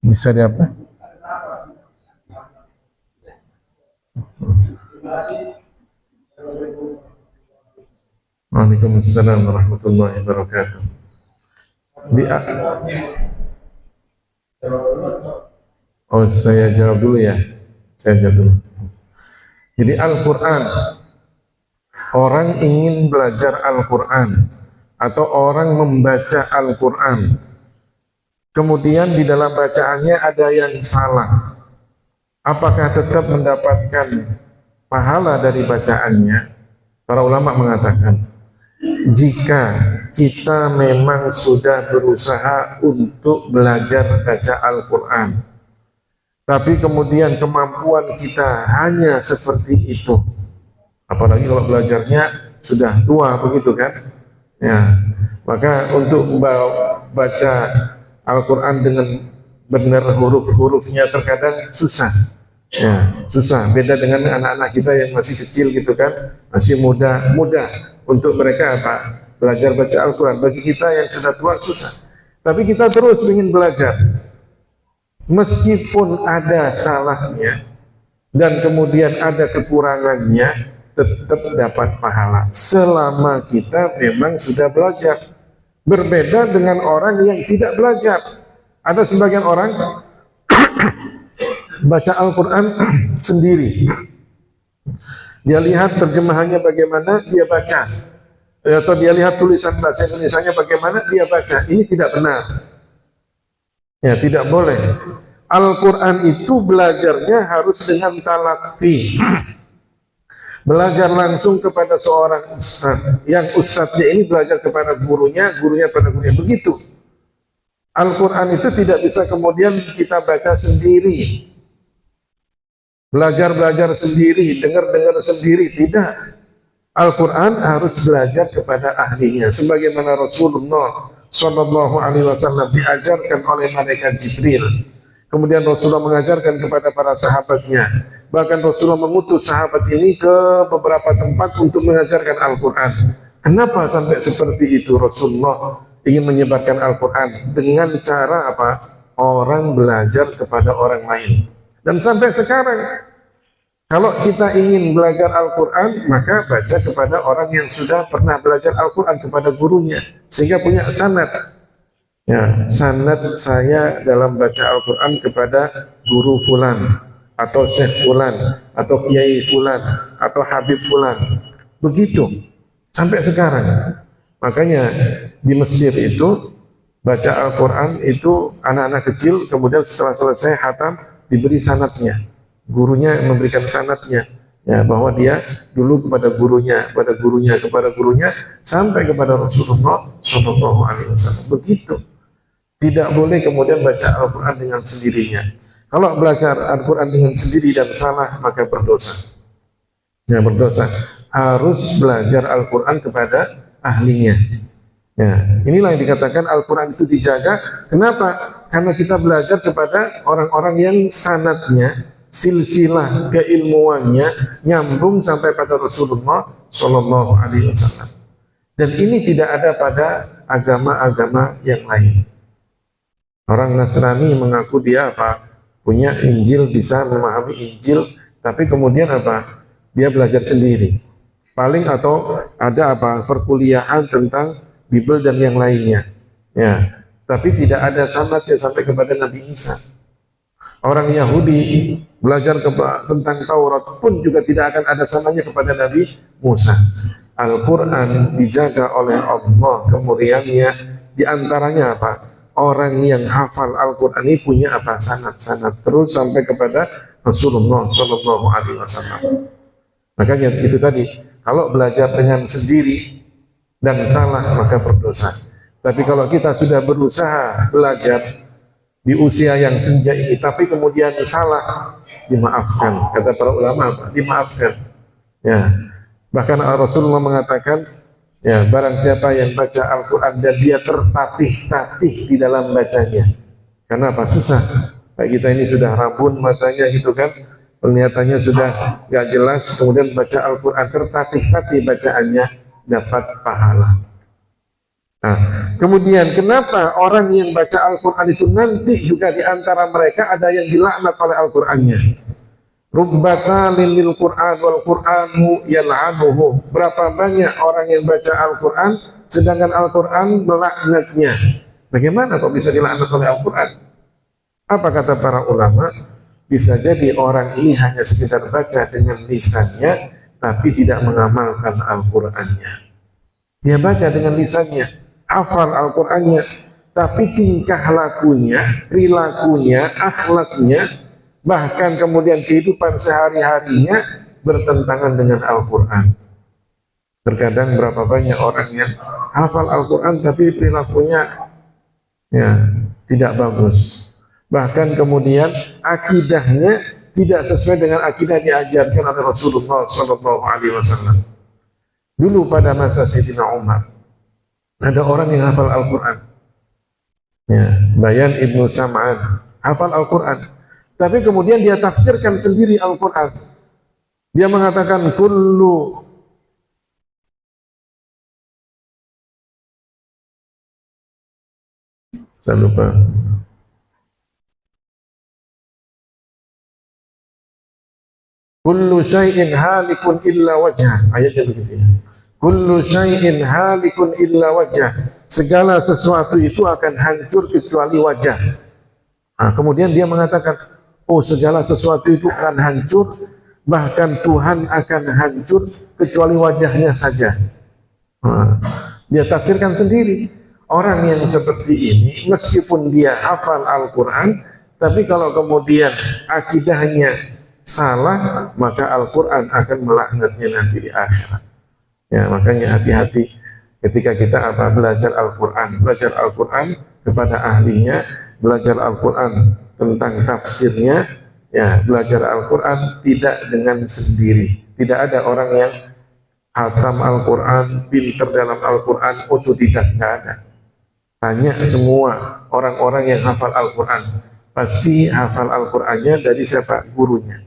Bisa di apa? Waalaikumsalam warahmatullahi wabarakatuh. Oh, saya jawab dulu ya. Saya jawab dulu. Jadi Al-Quran, orang ingin belajar Al-Quran atau orang membaca Al-Quran, kemudian di dalam bacaannya ada yang salah, apakah tetap mendapatkan pahala dari bacaannya? Para ulama mengatakan, jika kita memang sudah berusaha untuk belajar baca Al-Quran, tapi kemudian kemampuan kita hanya seperti itu, apalagi kalau belajarnya sudah tua begitu kan. Ya, maka untuk baca Al-Quran dengan benar huruf-hurufnya terkadang susah. Ya, susah. Beda dengan anak-anak kita yang masih kecil gitu kan, masih muda untuk mereka apa? Belajar baca Al-Quran. Bagi kita yang sudah tua susah. Tapi kita terus ingin belajar, meskipun ada salahnya dan kemudian ada kekurangannya, tetap dapat pahala selama kita memang sudah belajar. Berbeda dengan orang yang tidak belajar. Ada sebagian orang baca Al-Quran sendiri, dia lihat terjemahannya bagaimana, dia baca, atau dia lihat tulisan bahasa Indonesianya bagaimana, dia baca. Ini tidak benar. Ya, tidak boleh. Al-Quran itu belajarnya harus dengan talaqi, belajar langsung kepada seorang ustaz, yang ustaznya ini belajar kepada gurunya, gurunya pada gurunya, begitu. Al-Quran itu tidak bisa kemudian kita baca sendiri, belajar sendiri, dengar sendiri, tidak. Al-Quran harus belajar kepada ahlinya, sebagaimana Rasulullah SAW diajarkan oleh malaikat Jibril. Kemudian Rasulullah mengajarkan kepada para sahabatnya. Bahkan Rasulullah mengutus sahabat ini ke beberapa tempat untuk mengajarkan Al-Quran. Kenapa sampai seperti itu? Rasulullah ingin menyebarkan Al-Quran dengan cara apa? Orang belajar kepada orang lain. Dan sampai sekarang, kalau kita ingin belajar Al-Quran, maka baca kepada orang yang sudah pernah belajar Al-Quran, kepada gurunya, sehingga punya sanad. Ya, sanad saya dalam baca Al-Quran kepada guru fulan, atau syekh fulan, atau kiai fulan, atau habib fulan. Begitu sampai sekarang. Makanya di Mesir itu baca Al-Quran itu anak-anak kecil, kemudian setelah selesai khatam diberi sanadnya, gurunya memberikan sanadnya, ya, bahwa dia dulu kepada gurunya, kepada gurunya, sampai kepada Rasulullah SAW. Begitu. Tidak boleh kemudian baca Al-Quran dengan sendirinya. Kalau belajar Al-Quran dengan sendiri dan salah, maka berdosa. Ya, berdosa. Harus belajar Al-Quran kepada ahlinya. Ya, inilah yang dikatakan Al-Quran itu dijaga. Kenapa? Karena kita belajar kepada orang-orang yang sanadnya, silsilah keilmuannya nyambung sampai pada Rasulullah SAW. Dan ini tidak ada pada agama-agama yang lain. Orang Nasrani mengaku dia apa? Punya Injil, bisa memahami Injil, tapi kemudian apa? Dia belajar sendiri. Paling atau ada apa? Perkuliahan tentang Bible dan yang lainnya. Ya, tapi tidak ada sanadnya sampai kepada Nabi Isa. Orang Yahudi belajar tentang Taurat pun juga tidak akan ada sanadnya kepada Nabi Musa. Al-Quran dijaga oleh Allah kemuliaannya. Di antaranya apa? Orang yang hafal Al-Quran ini punya apa? Sanad-sanad terus sampai kepada Rasulullah SAW. Makanya itu tadi, kalau belajar dengan sendiri dan salah maka berdosa. Tapi kalau kita sudah berusaha belajar di usia yang senja ini, tapi kemudian salah, dimaafkan. Kata para ulama apa? Dimaafkan. Ya. Bahkan Rasulullah mengatakan, ya, barang siapa yang baca Al-Quran dan dia tertatih-tatih di dalam bacanya. Karena apa? Susah. Kayak kita ini sudah rabun matanya gitu kan, penglihatannya sudah gak jelas, kemudian baca Al-Quran tertatih-tatih bacaannya, dapat pahala. Nah, kemudian kenapa orang yang baca Al-Quran itu nanti juga di antara mereka ada yang dilaknat oleh Al-Qurannya? Rubbata lil Qur'an wal Qur'anu yal'anuhu. Berapa banyak orang yang baca Al-Quran sedangkan Al-Quran melaknatnya. Bagaimana kok bisa dilaknat oleh Al-Quran? Apa kata para ulama? Bisa jadi orang ini hanya sekedar baca dengan lisannya tapi tidak mengamalkan Al-Qurannya. Dia baca dengan lisannya, hafal Al-Qurannya, tapi tingkah lakunya, perilakunya, akhlaknya, bahkan kemudian kehidupan sehari-harinya bertentangan dengan Al-Quran. Terkadang berapa banyak orang yang hafal Al-Quran tapi perilakunya ya tidak bagus. Bahkan kemudian akidahnya tidak sesuai dengan akidah diajarkan oleh Rasulullah Sallallahu Alaihi Wasallam. Dulu pada masa Sayyidina Umar, ada orang yang hafal Al-Quran. Ya, Bayan Ibnu Sam'an hafal Al-Quran, tapi kemudian dia tafsirkan sendiri Al-Quran. Dia mengatakan saya lupa. Kullu syai'in halikun illa wajah. Ayatnya begitu ya. Kullu syai'in halikun illa wajah. Segala sesuatu itu akan hancur kecuali wajah. Nah, kemudian dia mengatakan, oh segala sesuatu itu akan hancur, bahkan Tuhan akan hancur kecuali wajahnya saja. Nah, dia tafsirkan sendiri. Orang yang seperti ini, meskipun dia hafal Al-Quran, tapi kalau kemudian akidahnya salah, maka Al-Quran akan melaknatnya nanti di akhirat. Ya, makanya hati-hati ketika kita belajar Al-Quran kepada ahlinya, belajar Al-Quran tentang tafsirnya, ya, belajar Al-Quran tidak dengan sendiri. Tidak ada orang yang hatam Al-Quran, pinter dalam Al-Quran, otodidak, tidak ada. Tanya semua orang-orang yang hafal Al-Quran, pasti hafal Al-Qurannya dari siapa? Gurunya.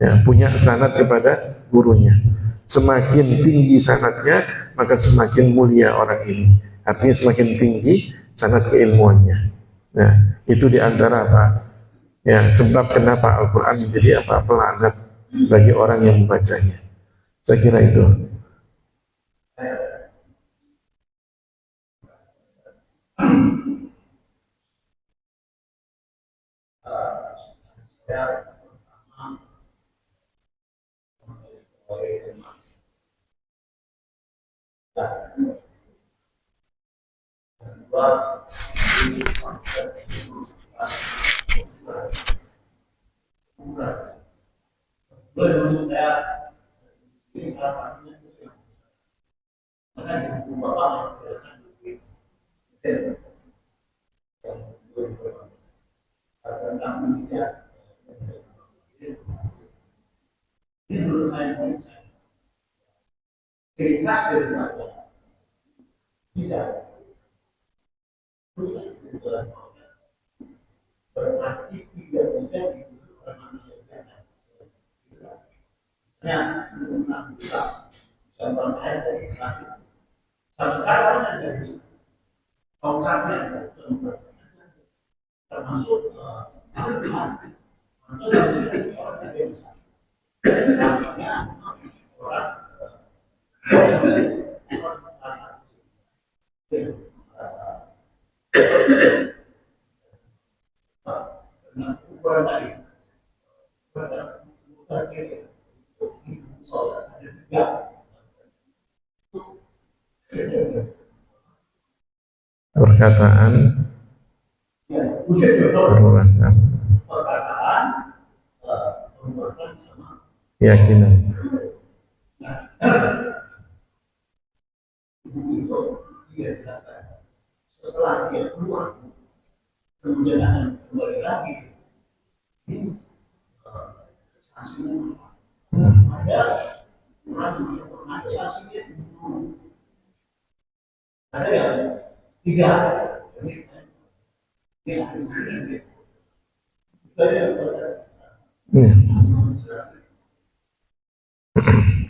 Ya, punya sanad kepada gurunya. Semakin tinggi sanadnya, maka semakin mulia orang ini. Artinya semakin tinggi sanad keilmuannya. Nah, itu diantara apa? Ya, sebab kenapa Al-Quran menjadi pelaknat bagi orang yang membacanya. Saya kira itu. Ciri khas daripada tidak berarti tidak bisa dituduh manusia biasa. Hanya menggunakan kita contoh air dari terakhir. Sekarang ada di tongkatnya termasuk Al-Quran. Orang tidak bisa. Namanya orang perkataan keyakinan. Setelah dia keluar, kemudian akan kembali lagi. Ini sanksinya ada orang yang ada sanksinya dulu. Ada yang tidak.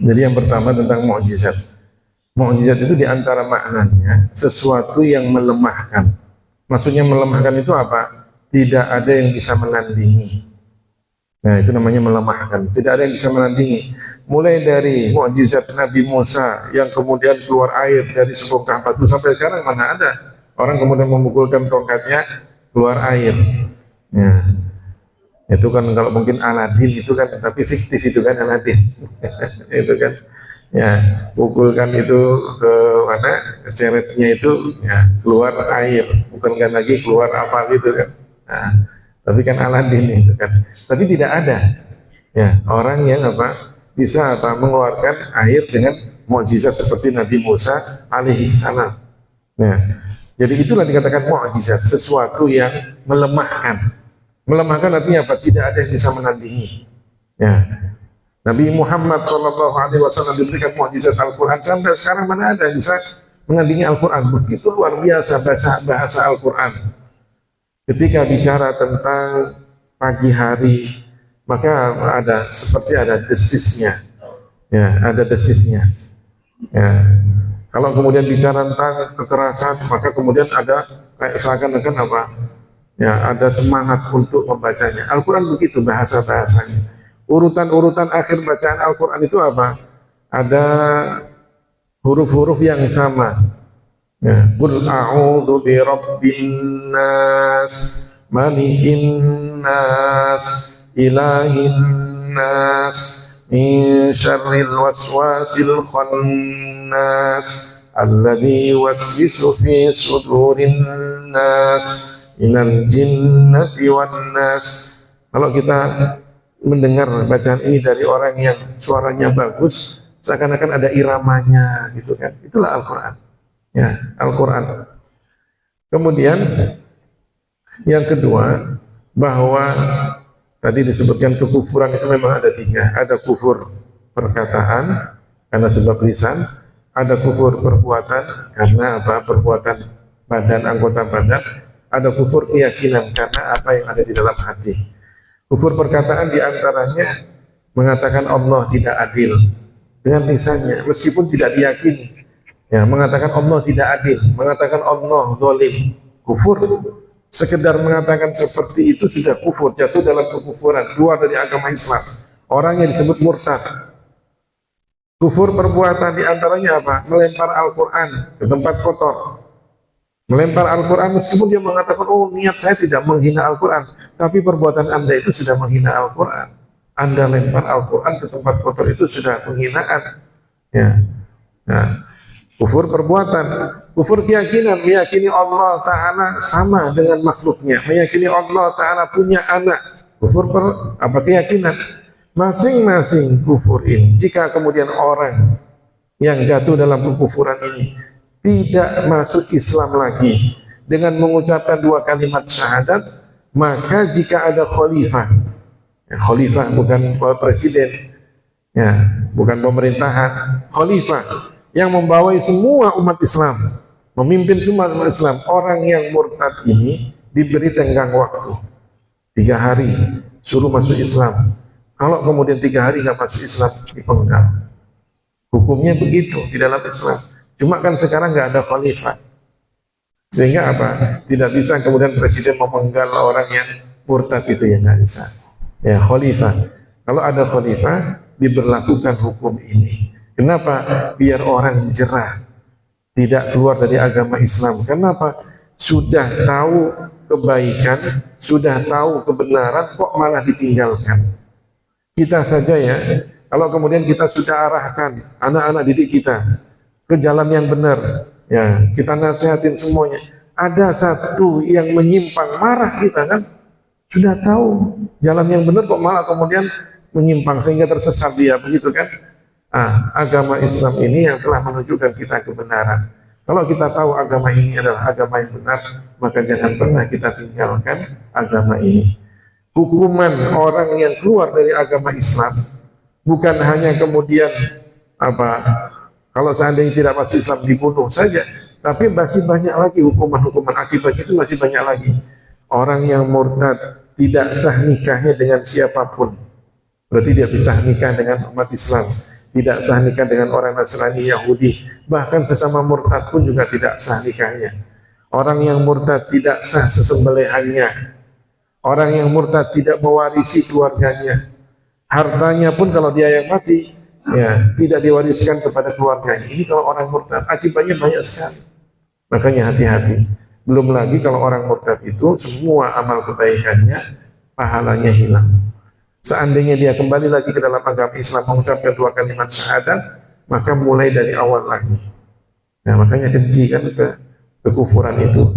Jadi yang pertama tentang mukjizat. Mukjizat itu diantara maknanya sesuatu yang melemahkan. Maksudnya melemahkan itu apa? Tidak ada yang bisa menandingi. Nah, itu namanya melemahkan. Tidak ada yang bisa menandingi. Mulai dari mukjizat Nabi Musa yang kemudian keluar air dari sebongkah batu, sampai sekarang mana ada orang kemudian memukulkan tongkatnya keluar air. Ya. Itu kan kalau mungkin Aladin itu kan, tapi fiktif itu kan Aladin. Itu kan. Ya, pukulkan itu ke mana, ceretnya itu ya keluar air, bukan lagi keluar apa gitu kan. Nah, tapi kan Aladin itu kan. Tapi tidak ada ya orang yang bisa mengeluarkan air dengan mukjizat seperti Nabi Musa alaihissalam. Nah, jadi itulah dikatakan mukjizat, sesuatu yang melemahkan. Melemahkan artinya apa? Tidak ada yang bisa menandingi. Ya. Nabi Muhammad SAW diberikan mukjizat Al-Quran, sampai sekarang mana ada yang bisa menandingi Al-Quran. Begitu luar biasa bahasa Al-Quran. Ketika bicara tentang pagi hari, maka seperti ada desisnya. Ya, ada desisnya. Ya. Kalau kemudian bicara tentang kekerasan, maka kemudian ada kayak seakan-akan apa? Ya, ada semangat untuk membacanya. Al-Quran begitu bahasanya. Urutan-urutan akhir bacaan Al-Quran itu apa? Ada huruf-huruf yang sama. Ya, Qul a'udzu birabbin nas, malikin nas, ilahin nas, min syarril waswasil khannas, alladzi yuwaswisu fi sudurin nas, minal jinnati wan nas. Kalau kita mendengar bacaan ini dari orang yang suaranya bagus, seakan-akan ada iramanya gitu kan. Itulah Al-Quran. Ya, Al-Quran. Kemudian yang kedua, bahwa tadi disebutkan kekufuran itu memang ada tiga. Ada kufur perkataan karena sebab lisan, ada kufur perbuatan karena apa? Perbuatan badan, anggota badan, ada kufur keyakinan karena apa yang ada di dalam hati. Kufur perkataan diantaranya mengatakan Allah tidak adil dengan lisannya, meskipun tidak diyakini. Ya, mengatakan Allah tidak adil, mengatakan Allah zalim, kufur. Sekedar mengatakan seperti itu sudah kufur, jatuh dalam kekufuran, keluar dari agama Islam. Orangnya disebut murtad. Kufur perbuatan diantaranya apa? Melempar Al-Quran ke tempat kotor. Melempar Al-Quran meskipun dia mengatakan, oh niat saya tidak menghina Al-Quran, tapi perbuatan Anda itu sudah menghina Al-Quran. Anda lempar Al-Quran ke tempat kotor itu sudah penghinaan. Ya. Nah, kufur perbuatan, kufur keyakinan, meyakini Allah Ta'ala sama dengan makhluknya, meyakini Allah Ta'ala punya anak. Kufur keyakinan. Masing-masing kufur ini, jika kemudian orang yang jatuh dalam kekufuran ini tidak masuk Islam lagi dengan mengucapkan dua kalimat syahadat, maka jika ada khalifah, ya, khalifah bukan presiden, ya, bukan pemerintahan, khalifah yang membawai semua umat Islam, memimpin semua umat Islam, orang yang murtad ini diberi tenggang waktu 3 hari, suruh masuk Islam. Kalau kemudian 3 hari nggak masuk Islam, dipenggal. Hukumnya begitu di dalam Islam. Cuma kan sekarang nggak ada khalifah, sehingga apa? Tidak bisa kemudian presiden memenggal orang yang murtad itu, ya nggak bisa. Ya, khalifah. Kalau ada khalifah, diberlakukan hukum ini. Kenapa? Biar orang jerah, tidak keluar dari agama Islam. Kenapa? Sudah tahu kebaikan, sudah tahu kebenaran, kok malah ditinggalkan. Kita saja ya, kalau kemudian kita sudah arahkan anak-anak didik kita ke jalan yang benar, ya kita nasihatin semuanya. Ada satu yang menyimpang, marah kita kan, sudah tahu jalan yang benar kok malah kemudian menyimpang sehingga tersesat dia, begitu kan? Agama Islam ini yang telah menunjukkan kita kebenaran. Kalau kita tahu agama ini adalah agama yang benar, maka jangan pernah kita tinggalkan agama ini. Hukuman orang yang keluar dari agama Islam bukan hanya kemudian apa? Kalau seandainya tidak masuk Islam dibunuh saja, tapi masih banyak lagi hukuman-hukuman akibat itu, masih banyak lagi. Orang yang murtad tidak sah nikahnya dengan siapapun, berarti dia bisa nikah dengan umat Islam, tidak sah nikah dengan orang Nasrani, Yahudi, bahkan sesama murtad pun juga tidak sah nikahnya. Orang yang murtad tidak sah sesembelihannya. Orang yang murtad tidak mewarisi keluarganya. Hartanya pun kalau dia yang mati, ya tidak diwariskan kepada keluarganya. Ini kalau orang murtad, akibatnya banyak sekali. Makanya hati-hati. Belum lagi kalau orang murtad itu semua amal kebaikannya, pahalanya hilang. Seandainya dia kembali lagi ke dalam agama Islam, mengucapkan 2 kalimat syahadat, maka mulai dari awal lagi. Nah, makanya kenci kan kekufuran itu.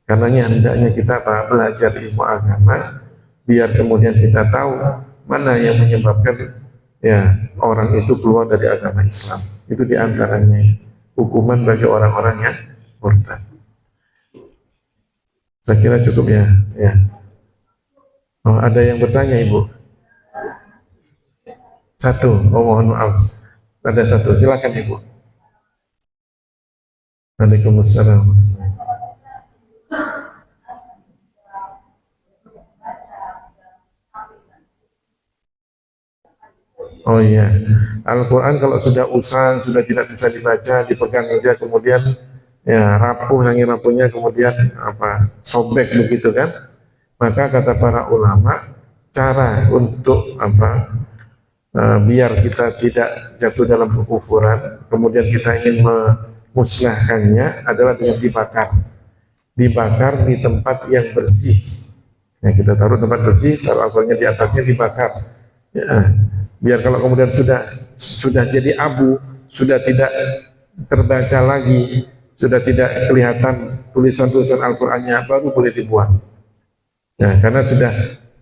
Karenanya hendaknya kita belajar ilmu agama, biar kemudian kita tahu mana yang menyebabkan ya orang itu keluar dari agama Islam. Itu diantaranya hukuman bagi orang-orang yang murtad. Saya kira cukup ya. Oh, ada yang bertanya Ibu? Satu, oh mohon maaf. Ada satu, silakan Ibu. Waalaikumsalam. Oh iya, Al-Quran kalau sudah usang, sudah tidak bisa dibaca, dipegang aja, kemudian ya rapuh, yang rapuhnya kemudian apa sobek begitu kan? Maka kata para ulama, cara untuk apa biar kita tidak jatuh dalam kekufuran, kemudian kita ingin memusnahkannya adalah dengan dibakar di tempat yang bersih. Ya, kita taruh tempat bersih, taruh Al-Qurannya di atasnya, dibakar. Ya, biar kalau kemudian sudah jadi abu, sudah tidak terbaca lagi, sudah tidak kelihatan tulisan-tulisan Al-Qur'annya, baru boleh dibuang. Nah, karena sudah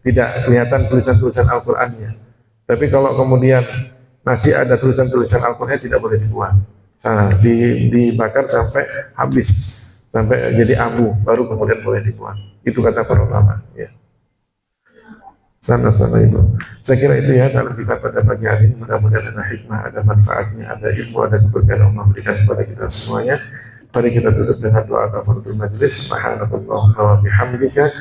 tidak kelihatan tulisan-tulisan Al-Qur'annya. Tapi kalau kemudian masih ada tulisan-tulisan Al-Qur'annya, tidak boleh dibuang. Nah, dibakar sampai habis, sampai jadi abu, baru kemudian boleh dibuang. Itu kata para ulama. Ya. Sama-sama Ibu. Saya kira itu ya dalam kita pada pagi hari ini. Mudah-mudahan ada hikmah, ada manfaatnya, ada ilmu, ada keberkahan Allah berikan kepada kita semuanya. Mari kita tutup dengan doa kafaratul majlis. Subhanallahumma wa bihamdika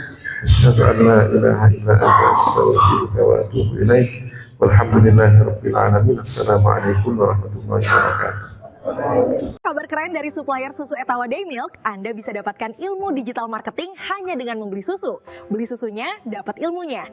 asyhadu an la ilaha illa anta astaghfiruka wa atubu ilaik. Walhamdulillahirabbil alamin. Assalamualaikum warahmatullahi wabarakatuh. Kabar keren dari supplier susu Etawa Daymilk, Anda bisa dapatkan ilmu digital marketing hanya dengan membeli susu. Beli susunya, dapat ilmunya.